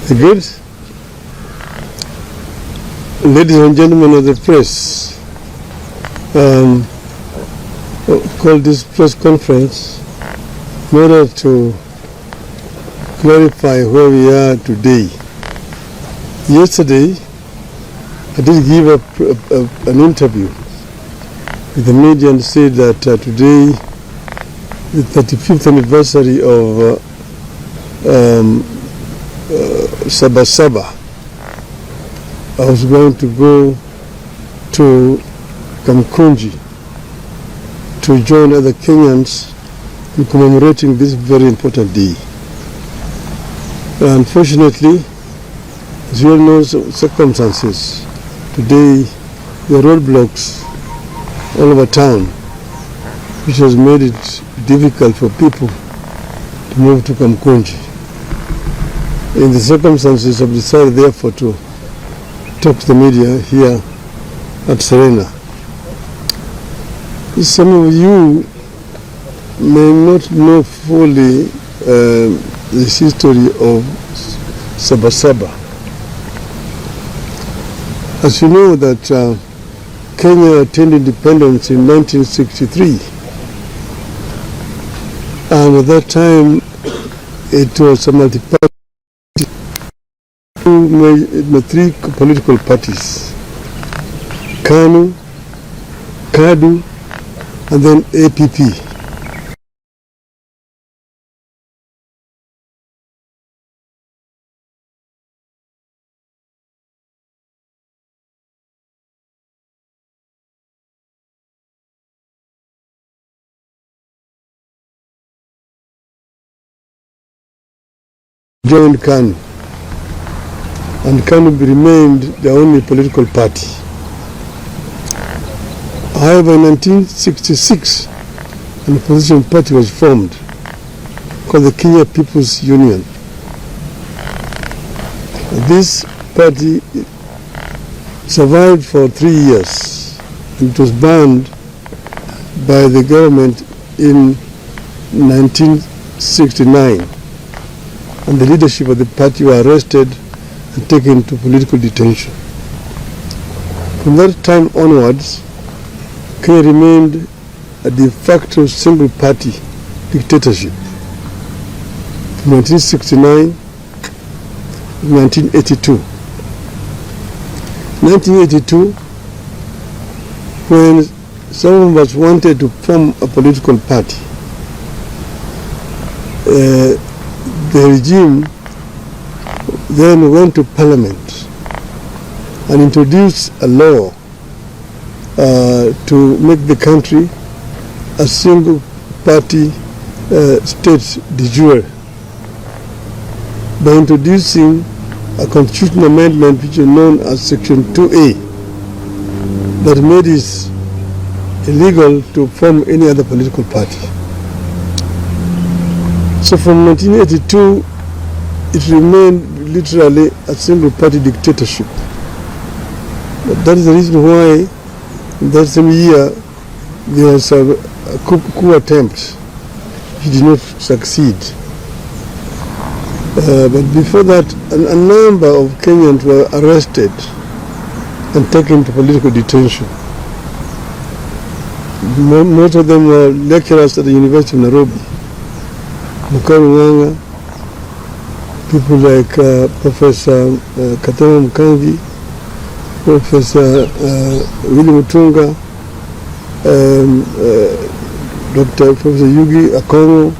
Good. Ladies and gentlemen of the press, called this press conference in order to clarify where we are today. Yesterday, I did give an interview with the media and said that today, the 35th anniversary of Saba, I was going to go to Kamukunji to join other Kenyans in commemorating this very important day. Unfortunately, as you all know, circumstances, today there are roadblocks all over town, which has made it difficult for people to move to Kamukunji. In the circumstances, I've decided therefore to talk to the media here at Serena. Some of you may not know fully the history of Saba. As you know that Kenya attained independence in 1963, and at that time it was a multi-party, three political parties, KANU, KADU, and then APP. Joined KANU, and KANU remained the only political party. However, in 1966, an opposition party was formed called the Kenya People's Union. This party survived for 3 years and it was banned by the government in 1969. And the leadership of the party were arrested and taken to political detention. From that time onwards, Kenya remained a de facto single party dictatorship from 1969 to 1982. 1982, when some of us wanted to form a political party, the regime then went to parliament and introduced a law to make the country a single party state de jure by introducing a constitutional amendment which is known as Section 2A that made it illegal to form any other political party. So from 1982, it remained literally a single party dictatorship. But that is the reason why in that same year there was a coup attempt which did not succeed. But before that, a number of Kenyans were arrested and taken to political detention. Most of them were lecturers at the University of Nairobi. Mukaru, people like Professor Kamukunji, Professor Willy Mutunga, Dr. Professor Yugi Akongo,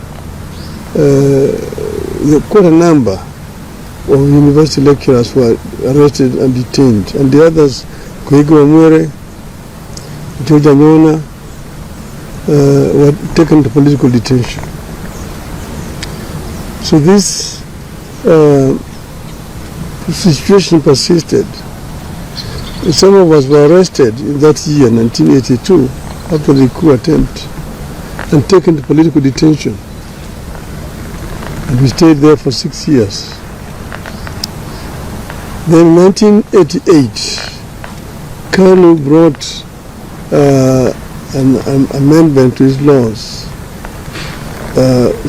quite a number of university lecturers were arrested and detained, and the others, Koigo Amwere, George Anyona, were taken to political detention. So this situation persisted. Some of us were arrested in that year, 1982, after the coup attempt, and taken to political detention. And we stayed there for 6 years. Then in 1988, KANU brought an amendment to his laws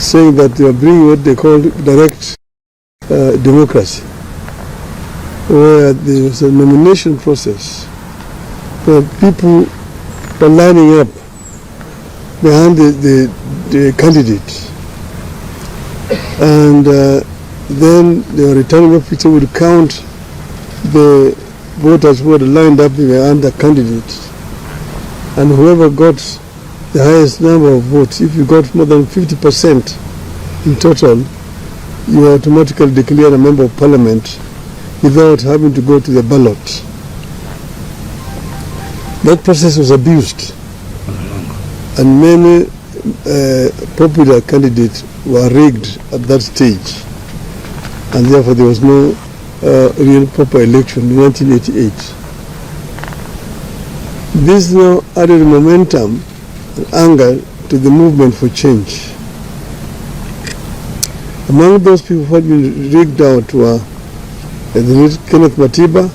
saying that they are bringing what they call direct democracy. where there was a nomination process where people were lining up behind the candidate. And then the returning officer would count the voters who had lined up behind the candidate. And whoever got the highest number of votes, if you got more than 50% in total, you are automatically declared a member of parliament without having to go to the ballot. That process was abused, and many popular candidates were rigged at that stage, and therefore there was no real proper election in 1988. This now added momentum and anger to the movement for change. Among those people who had been rigged out were the late Kenneth Matiba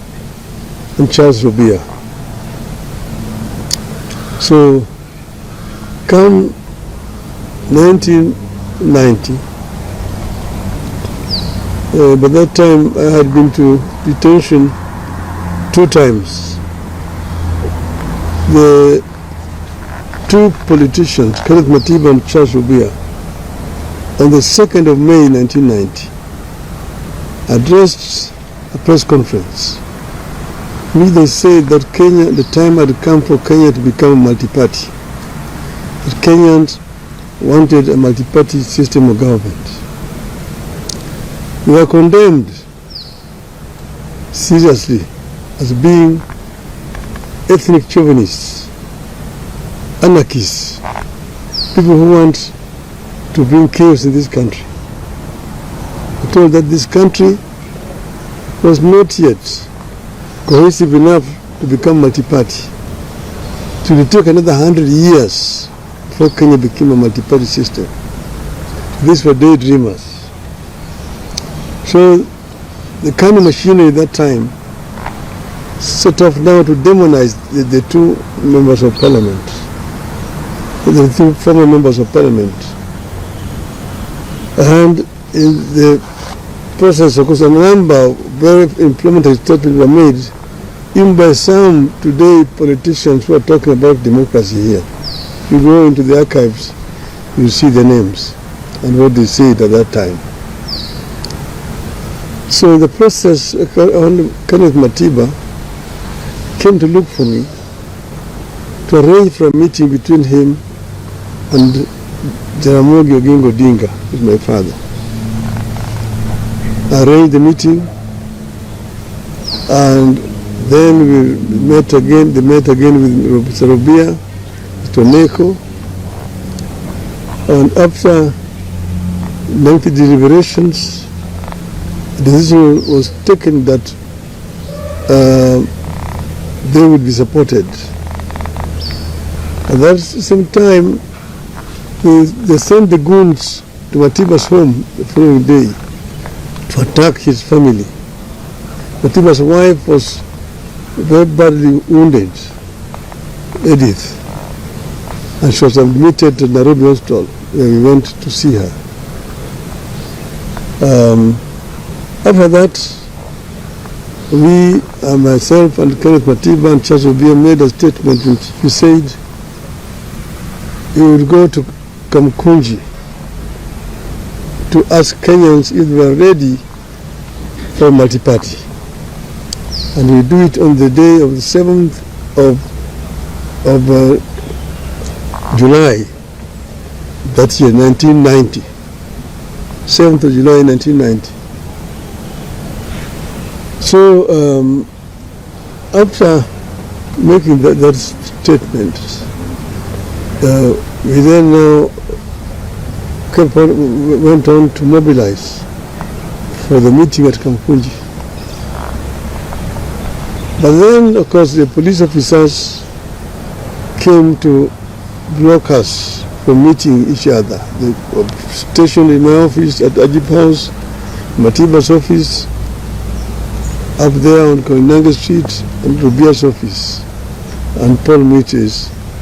and Charles Rubia. So, come 1990, by that time I had been to detention 2 times. The 2 politicians, Kenneth Matiba and Charles Rubia, on the 2nd of May 1990, addressed a press conference. They said that Kenya, the time had come for Kenya to become a multi-party. That Kenyans wanted a multi-party system of government. They were condemned seriously as being ethnic chauvinists, anarchists, people who want to bring chaos in this country. They told that this country was not yet cohesive enough to become multi-party. It will take another 100 years before Kenya became a multi-party system. These were daydreamers. So the kind of machinery at that time set off now to demonize the 2 members of parliament, the 2 former members of parliament. And in the process, of course, a number of very inflammatory statements were made, even by some today politicians who are talking about democracy here. You go into the archives, you see the names and what they said at that time. So the process, Kenneth Matiba came to look for me to arrange for a meeting between him and Jaramogi Oginga Odinga, who is my father. I arranged the meeting, and then we met again. They met again with Mr. Rubia, Mr. Neko, and after lengthy deliberations, the decision was taken that they would be supported. At that same time, they sent the goons to Matiba's home the following day to attack his family. Matiba's wife was very badly wounded, Edith, and she was admitted to Nairobi Hospital where we went to see her. After that, we, myself and Kenneth Matiba and Charles Rubia made a statement which we said we would go to Kamukunji to ask Kenyans if they were ready for multi-party. And we do it on the day of the 7th of July, that year, 1990. 7th of July, 1990. So after making that statement, we then now went on to mobilize for the meeting at Kamukunji. But then, of course, the police officers came to block us from meeting each other. They were stationed in my office at Ajib House, Matiba's office, up there on Koinange Street, and Rubia's office, and Paul Mitchell's